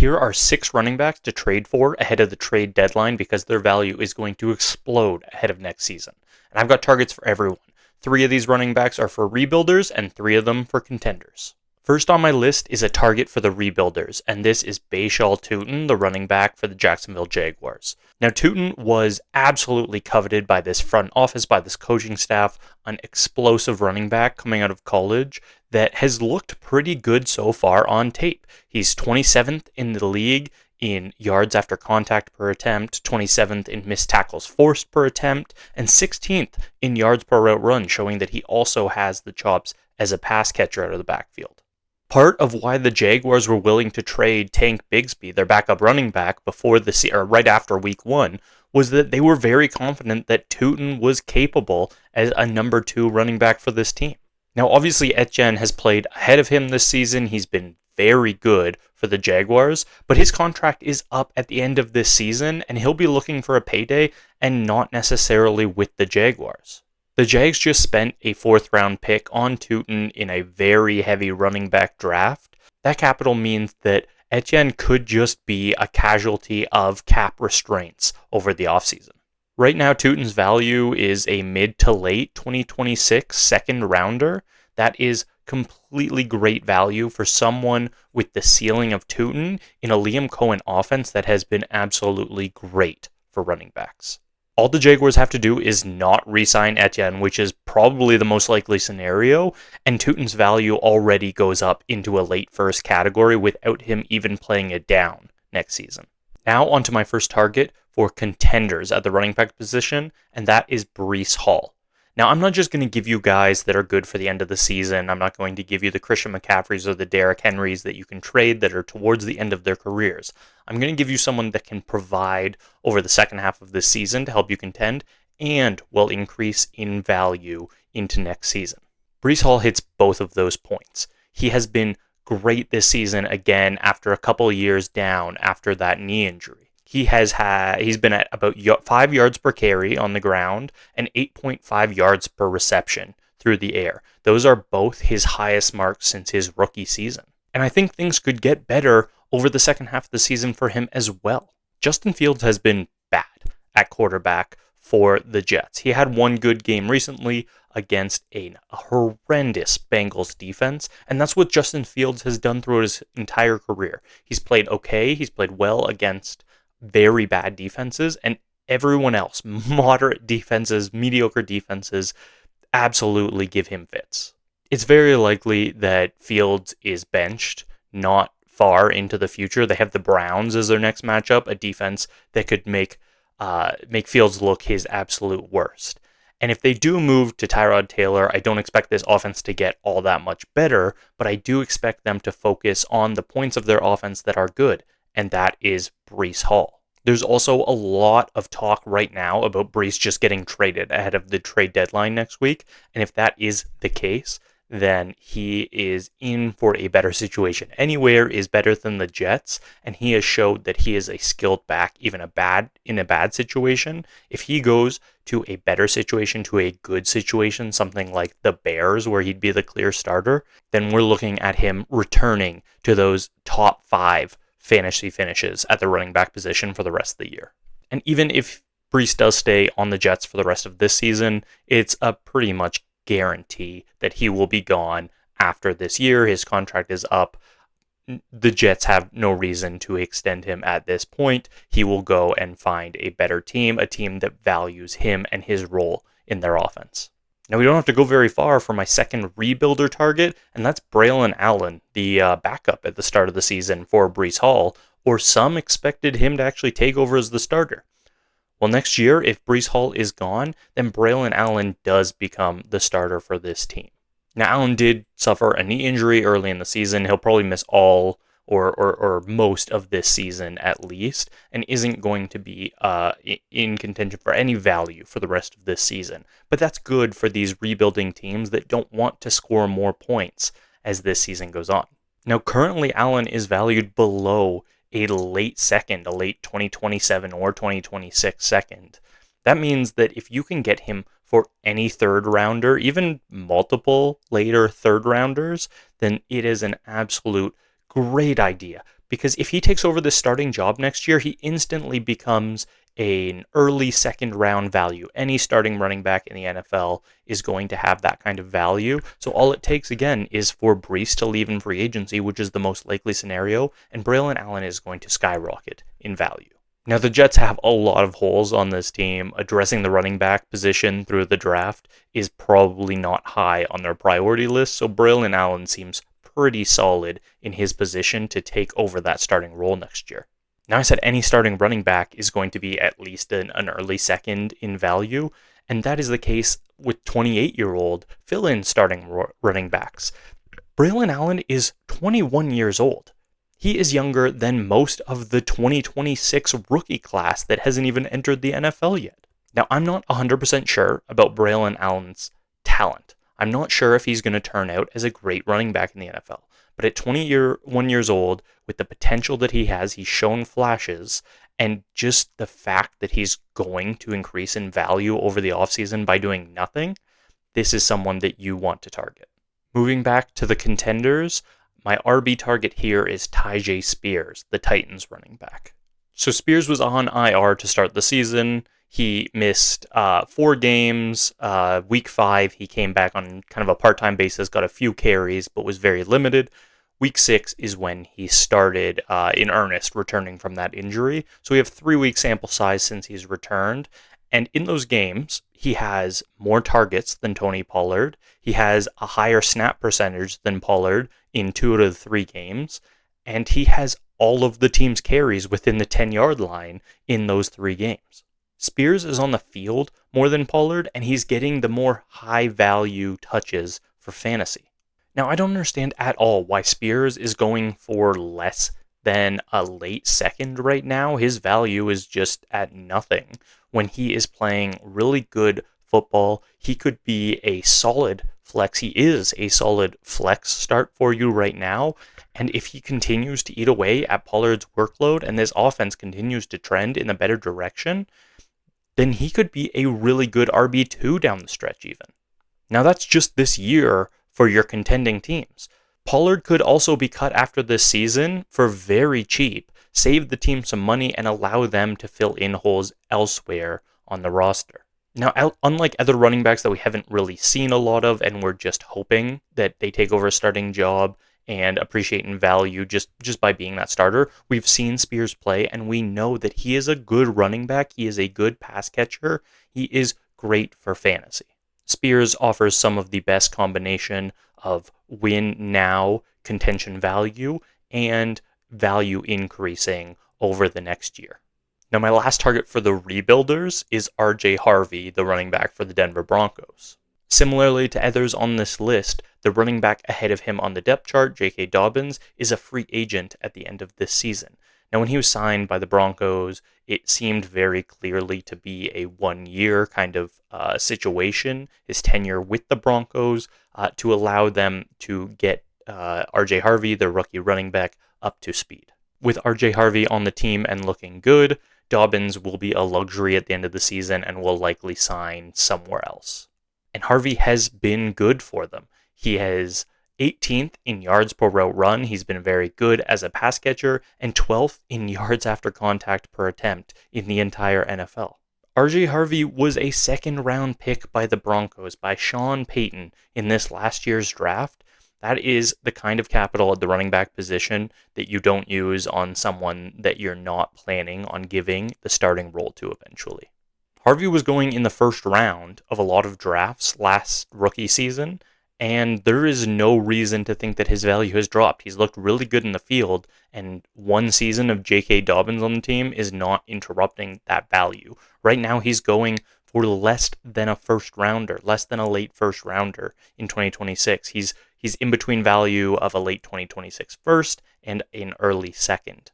Here are 6 running backs to trade for ahead of the trade deadline because their value is going to explode ahead of next season. And I've got targets for everyone. 3 of these running backs are for rebuilders and 3 of them for contenders. First on my list is a target for the rebuilders, and this is Bhayshul Tuten, the running back for the Jacksonville Jaguars. Now, Tuten was absolutely coveted by this front office, by this coaching staff, an explosive running back coming out of college that has looked pretty good so far on tape. He's 27th in the league in yards after contact per attempt, 27th in missed tackles forced per attempt, and 16th in yards per route run, showing that he also has the chops as a pass catcher out of the backfield. Part of why the Jaguars were willing to trade Tank Bigsby, their backup running back, right after week 1, was that they were very confident that Tuten was capable as a number 2 running back for this team. Now, obviously, Etienne has played ahead of him this season. He's been very good for the Jaguars, but his contract is up at the end of this season, and he'll be looking for a payday and not necessarily with the Jaguars. The Jags just spent a 4th-round pick on Tuten in a very heavy running back draft. That capital means that Etienne could just be a casualty of cap restraints over the offseason. Right now, Tuten's value is a mid to late 2026 second rounder. That is completely great value for someone with the ceiling of Tuten in a Liam Cohen offense that has been absolutely great for running backs. All the Jaguars have to do is not re-sign Etienne, which is probably the most likely scenario, and Tuten's value already goes up into a late first category without him even playing it down next season. Now onto my first target for contenders at the running back position, and that is Breece Hall. Now, I'm not just going to give you guys that are good for the end of the season. I'm not going to give you the Christian McCaffreys or the Derrick Henrys that you can trade that are towards the end of their careers. I'm going to give you someone that can provide over the second half of this season to help you contend and will increase in value into next season. Breece Hall hits both of those points. He has been great this season again after a couple years down after that knee injury. He's been at about 5 yards per carry on the ground and 8.5 yards per reception through the air. Those are both his highest marks since his rookie season. And I think things could get better over the second half of the season for him as well. Justin Fields has been bad at quarterback for the Jets. He had one good game recently against a horrendous Bengals defense, and that's what Justin Fields has done throughout his entire career. He's played okay, he's played well against very bad defenses, and everyone else, moderate defenses, mediocre defenses, absolutely give him fits. It's very likely that Fields is benched not far into the future. They have the Browns as their next matchup, a defense that could make Fields look his absolute worst. And if they do move to Tyrod Taylor, I don't expect this offense to get all that much better, but I do expect them to focus on the points of their offense that are good, and that is Breece Hall. There's also a lot of talk right now about Breece just getting traded ahead of the trade deadline next week, and if that is the case, then he is in for a better situation. Anywhere is better than the Jets, and he has showed that he is a skilled back, even in a bad situation. If he goes to a better situation, to a good situation, something like the Bears, where he'd be the clear starter, then we're looking at him returning to those top 5 fantasy finishes at the running back position for the rest of the year. And even if Breece does stay on the Jets for the rest of this season, it's a pretty much guarantee that he will be gone after this year. His contract is up. The Jets have no reason to extend him at this point. He will go and find a better team, a team that values him and his role in their offense. Now, we don't have to go very far for my second rebuilder target, and that's Braelon Allen, the backup at the start of the season for Breece Hall, or some expected him to actually take over as the starter. Well, next year, if Breece Hall is gone, then Braelon Allen does become the starter for this team. Now, Allen did suffer a knee injury early in the season. He'll probably miss all or most of this season at least, and isn't going to be in contention for any value for the rest of this season. But that's good for these rebuilding teams that don't want to score more points as this season goes on. Now, currently, Allen is valued below a late second, a late 2027 or 2026 second. That means that if you can get him for any third rounder, even multiple later third rounders, then it is an absolute great idea. Because if he takes over the starting job next year, he instantly becomes an early second round value. Any starting running back in the NFL is going to have that kind of value. So all it takes, again, is for Breece to leave in free agency, which is the most likely scenario, and Braelon Allen is going to skyrocket in value. Now, the Jets have a lot of holes on this team. Addressing the running back position through the draft is probably not high on their priority list, so Braelon Allen seems pretty solid in his position to take over that starting role next year. Now, I said any starting running back is going to be at least an early second in value, and that is the case with 28-year-old fill-in starting running backs. Braelon Allen is 21 years old. He is younger than most of the 2026 rookie class that hasn't even entered the NFL yet. Now, I'm not 100% sure about Braelon Allen's talent. I'm not sure if he's going to turn out as a great running back in the NFL. But at 21 years old, with the potential that he has, he's shown flashes, and just the fact that he's going to increase in value over the offseason by doing nothing, this is someone that you want to target. Moving back to the contenders, my RB target here is Tyjae Spears, the Titans running back. So Spears was on IR to start the season. He missed 4 games. Week 5, he came back on kind of a part-time basis, got a few carries, but was very limited. Week 6 is when he started in earnest returning from that injury. So we have 3-week sample size since he's returned. And in those games, he has more targets than Tony Pollard. He has a higher snap percentage than Pollard in 2 out of the 3 games. And he has all of the team's carries within the 10-yard line in those 3 games. Spears is on the field more than Pollard, and he's getting the more high-value touches for fantasy. Now, I don't understand at all why Spears is going for less than a late second right now. His value is just at nothing. When he is playing really good football, he could be a solid flex. He is a solid flex start for you right now. And if he continues to eat away at Pollard's workload and this offense continues to trend in a better direction, then he could be a really good RB2 down the stretch even. Now, that's just this year for your contending teams. Pollard could also be cut after this season for very cheap, save the team some money, and allow them to fill in holes elsewhere on the roster. Now, unlike other running backs that we haven't really seen a lot of, and we're just hoping that they take over a starting job and appreciate in value just by being that starter, we've seen Spears play, and we know that he is a good running back. He is a good pass catcher. He is great for fantasy. Spears offers some of the best combination of win now, contention value, and value increasing over the next year. Now, my last target for the rebuilders is RJ Harvey, the running back for the Denver Broncos. Similarly to others on this list, the running back ahead of him on the depth chart, J.K. Dobbins, is a free agent at the end of this season. Now, when he was signed by the Broncos, it seemed very clearly to be a one-year kind of situation, his tenure with the Broncos, to allow them to get RJ Harvey, the rookie running back, up to speed. With RJ Harvey on the team and looking good, Dobbins will be a luxury at the end of the season and will likely sign somewhere else. And Harvey has been good for them. He has 18th in yards per route run. He's been very good as a pass catcher, and 12th in yards after contact per attempt in the entire NFL. RJ Harvey was a second-round pick by the Broncos, by Sean Payton, in this last year's draft. That is the kind of capital at the running back position that you don't use on someone that you're not planning on giving the starting role to eventually. Harvey was going in the first round of a lot of drafts last rookie season, and there is no reason to think that his value has dropped. He's looked really good in the field, and one season of J.K. Dobbins on the team is not interrupting that value. Right now, he's going for less than a first rounder, less than a late first rounder in 2026. He's in between value of a late 2026 first and an early second.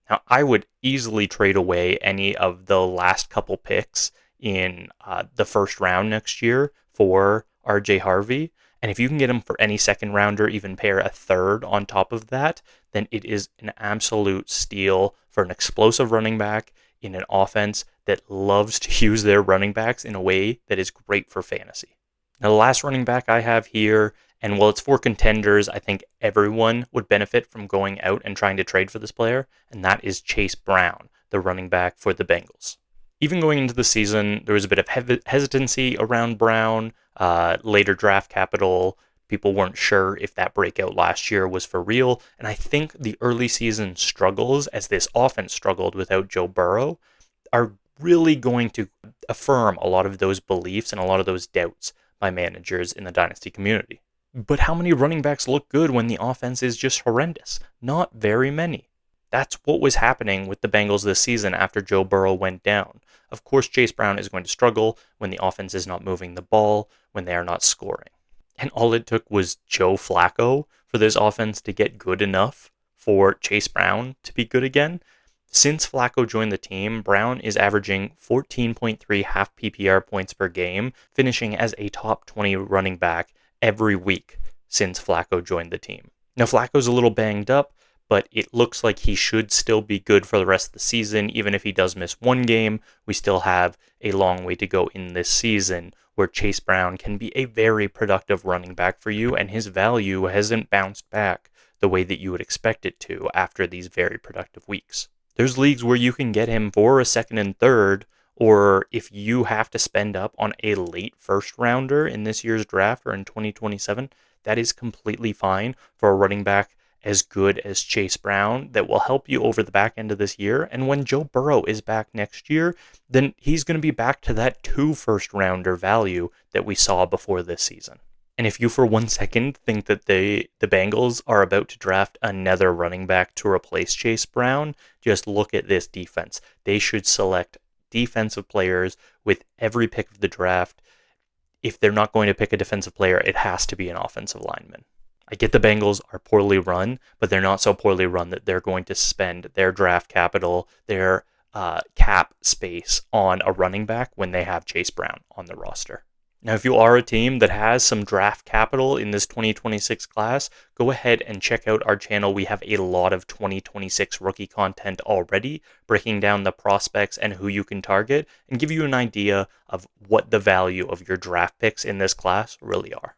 Now, I would easily trade away any of the last couple picks in the first round next year for RJ Harvey. And if you can get him for any second rounder, even pair a third on top of that, then it is an absolute steal for an explosive running back in an offense that loves to use their running backs in a way that is great for fantasy. Now, the last running back I have here, And while it's for contenders, I think everyone would benefit from going out and trying to trade for this player, and that is Chase Brown, the running back for the Bengals. Even going into the season, there was a bit of hesitancy around Brown, later draft capital. People weren't sure if that breakout last year was for real. And I think the early season struggles, as this offense struggled without Joe Burrow, are really going to affirm a lot of those beliefs and a lot of those doubts by managers in the Dynasty community. But how many running backs look good when the offense is just horrendous? Not very many. That's what was happening with the Bengals this season after Joe Burrow went down. Of course, Chase Brown is going to struggle when the offense is not moving the ball, when they are not scoring. And all it took was Joe Flacco for this offense to get good enough for Chase Brown to be good again. Since Flacco joined the team, Brown is averaging 14.3 half PPR points per game, finishing as a top 20 running back every week since Flacco joined the team. Now, Flacco's a little banged up, but it looks like he should still be good for the rest of the season. Even if he does miss one game, we still have a long way to go in this season where Chase Brown can be a very productive running back for you, and his value hasn't bounced back the way that you would expect it to after these very productive weeks. There's leagues where you can get him for a second and third, or if you have to spend up on a late first rounder in this year's draft or in 2027, that is completely fine for a running back as good as Chase Brown that will help you over the back end of this year. And when Joe Burrow is back next year, then he's going to be back to that 2 first rounder value that we saw before this season. And if you for 1 second think that the Bengals are about to draft another running back to replace Chase Brown, just look at this defense. They should select defensive players with every pick of the draft. If they're not going to pick a defensive player, it has to be an offensive lineman. I get the Bengals are poorly run, but they're not so poorly run that they're going to spend their draft capital, their cap space on a running back when they have Chase Brown on the roster. Now, if you are a team that has some draft capital in this 2026 class, go ahead and check out our channel. We have a lot of 2026 rookie content already, breaking down the prospects and who you can target and give you an idea of what the value of your draft picks in this class really are.